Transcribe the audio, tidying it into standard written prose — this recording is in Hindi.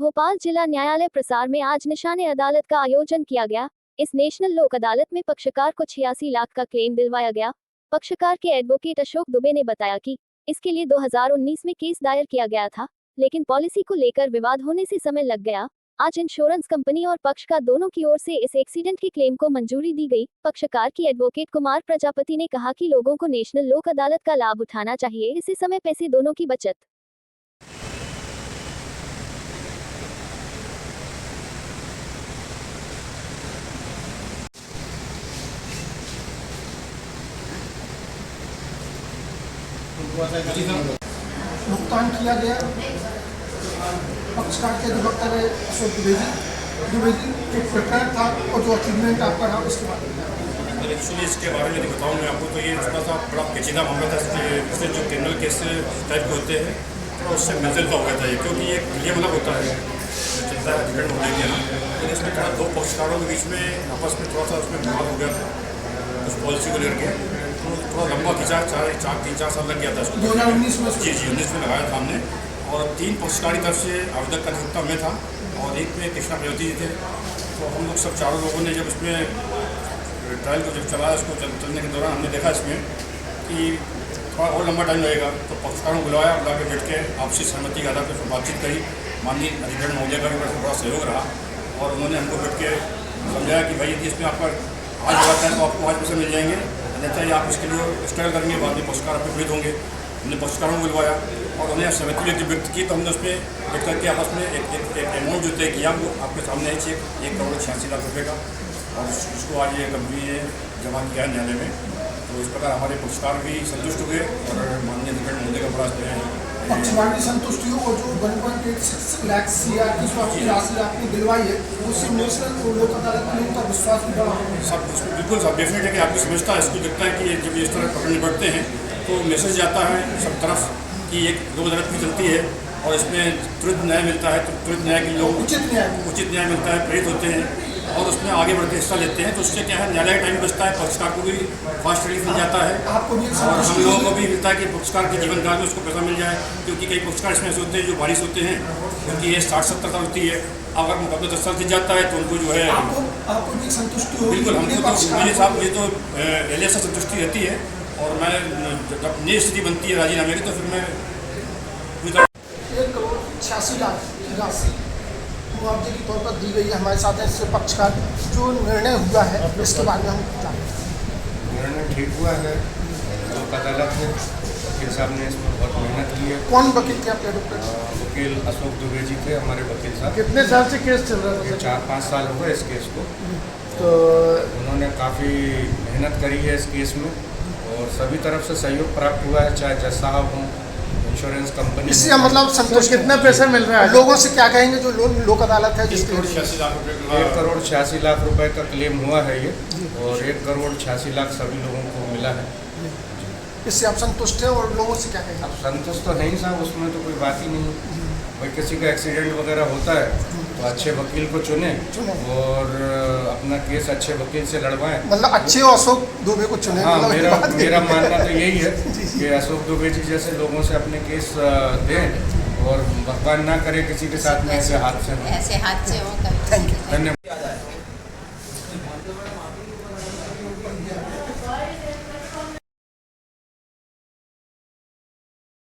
भोपाल जिला न्यायालय प्रसार में आज निशाने अदालत का आयोजन किया गया। इस नेशनल लोक अदालत में पक्षकार को 86 लाख का क्लेम दिलवाया गया। पक्षकार के एडवोकेट अशोक दुबे ने बताया कि इसके लिए 2019 में केस दायर किया गया था, लेकिन पॉलिसी को लेकर विवाद होने से समय लग गया। आज इंश्योरेंस कंपनी और पक्षकार दोनों की ओर से इस एक्सीडेंट के क्लेम को मंजूरी दी गई। पक्षकार की एडवोकेट कुमार प्रजापति ने कहा कि लोगों को नेशनल लोक अदालत का लाभ उठाना चाहिए, इससे समय पैसे दोनों की बचत। भुगतान किया गया पक्षकार के अधिवक्ता ने अशोक दुबे जी जो प्रकरण था और जो अचीवमेंट आपका रहा उसके बारे में। एक्चुअली इसके बारे में बताऊँ मैं आपको, तो ये थोड़ा सा बड़ा पेचीदा मामला था। इससे जो क्रिमिनल केस टाइप के होते हैं तो उससे मिलता हो गया था ये, क्योंकि ये क्लियर मतलब होता है जो चलता है डिपेंड होने के यहाँ। लेकिन इसमें थोड़ा दो पक्षकारों के बीच में आपस में थोड़ा सा उसमें विवाद हो गया था उस पॉलिसी को लेकर के। तो थोड़ा लंबा खिंचा, 3-4 साल लग गया था उसको। 2019 में जी 19 में लगाया था हमने, और 3 पक्षकारी तरफ से आवेदक का अधिवक्ता में था और एक में कृष्णा प्रजापति जी थे। तो हम लोग सब चारों लोगों ने जब इसमें ट्रायल को जब चलाया, उसको चलने के दौरान हमने देखा इसमें कि थोड़ा और लंबा टाइम लगेगा, तो पक्षकारों को बुलाया, बुला के बैठ के आपसी सहमति के आधार पर बातचीत करी। माननीय अधिकारी महोदय का भी बड़ा सहयोग रहा और उन्होंने हमको बैठ के समझाया कि भाई यदि इसमें आपका आज लगाता है तो आपको आज पैसे मिल जाएंगे, अन्यथा ही आप इसके लिए स्ट्रगल करेंगे, बाद में पक्षकार आपके पीड़ित होंगे। हमने पक्षकारों को बुलवाया और उन्हें सहमति व्यक्त की, तो हमने उसमें बैठ करके आपस में एक अमाउंट जो तय किया, वो आपके सामने है चेक 1,86,00,000 का, और उसको आज ये कंपनी ने जमा किया है न्यायालय में। तो इस प्रकार हमारे पक्षकार भी संतुष्ट हुए और माननीय अधिकारी महोदय का बड़ा पक्षकार भी संतुष्ट हुए और जो 1.86 लाख की राशि आपने दिलवाई है उससे नेशनल लोक अदालत में उनका विश्वास भी बढ़ा। सब बिल्कुल सब डेफिनेट है कि आपको समझता है, इसको देखता है कि जब इस तरह पकड़ निपटते हैं तो मैसेज जाता है सब तरफ कि एक लोक अदालत भी चलती है और इसमें तुरंत न्याय मिलता है। तो तुरंत न्याय के लोग उचित न्याय मिलता है, प्रेरित होते हैं और उसमें आगे बढ़ के हिस्सा लेते हैं। तो उससे क्या है, न्यायालय का टाइम बचता है, पक्षकार को भी फास्ट रिलीफ मिल जाता है आपको भी और हम लोगों को भी मिलता है कि पक्षकार के जीवन काल में उसको पैसा मिल जाए। क्योंकि कई पक्षकार इसमें ऐसे होते हैं जो बारिश होते हैं, क्योंकि ये 60-70 साल होती है। अगर मुकदमा 10 साल से जाता है तो उनको जो है आपको भी संतुष्टि हो। बिल्कुल, हमको तो मेरे साहब मुझे तो पहले से संतुष्टि रहती है और मैं जब नई स्थिति बनती है राजीनामे की तो फिर मैं 1,86,00,000 की राशि मुआवजे के तौर पर दी गई है। हमारे साथ है इससे पक्षकार, जो निर्णय हुआ है इसके बारे में हम जानते। निर्णय ठीक हुआ है, लोक अदालत है, वकील साहब ने इसमें बहुत मेहनत की है। कौन वकील थे आपके एडवोकेट? वकील अशोक दुबे जी थे हमारे वकील साहब। कितने साल से केस चल रहा था? 4-5 साल हो गए इस केस को। तो उन्होंने काफ़ी मेहनत करी है इस केस में और सभी तरफ से सहयोग प्राप्त हुआ है, चाहे जज साहब हों, इंश्योरेंस कंपनी। इससे मतलब संतोष कितना पैसा मिल रहा है लोगों से? क्या कहेंगे जो लोक अदालत है जिसके 1,86,00,000 लाख रुपए का क्लेम हुआ है ये, और 1,86,00,000 सभी लोगों को मिला है। इससे आप संतुष्ट हैं और लोगों से क्या कहेंगे? अब संतुष्ट तो नहीं साहब, उसमें तो कोई बात ही नहीं। भाई किसी का एक्सीडेंट वगैरह होता है तो अच्छे वकील को चुने और अपना केस अच्छे वकील से लड़वाएं। मतलब अच्छे अशोक दुबे को चुने। हाँ, मतलब मेरा मानना तो यही है कि अशोक दुबे जी जैसे लोगों से अपने केस दें और भगवान ना करे किसी के साथ में ऐसे हादसे हो। हो। Thank you. धन्यवाद।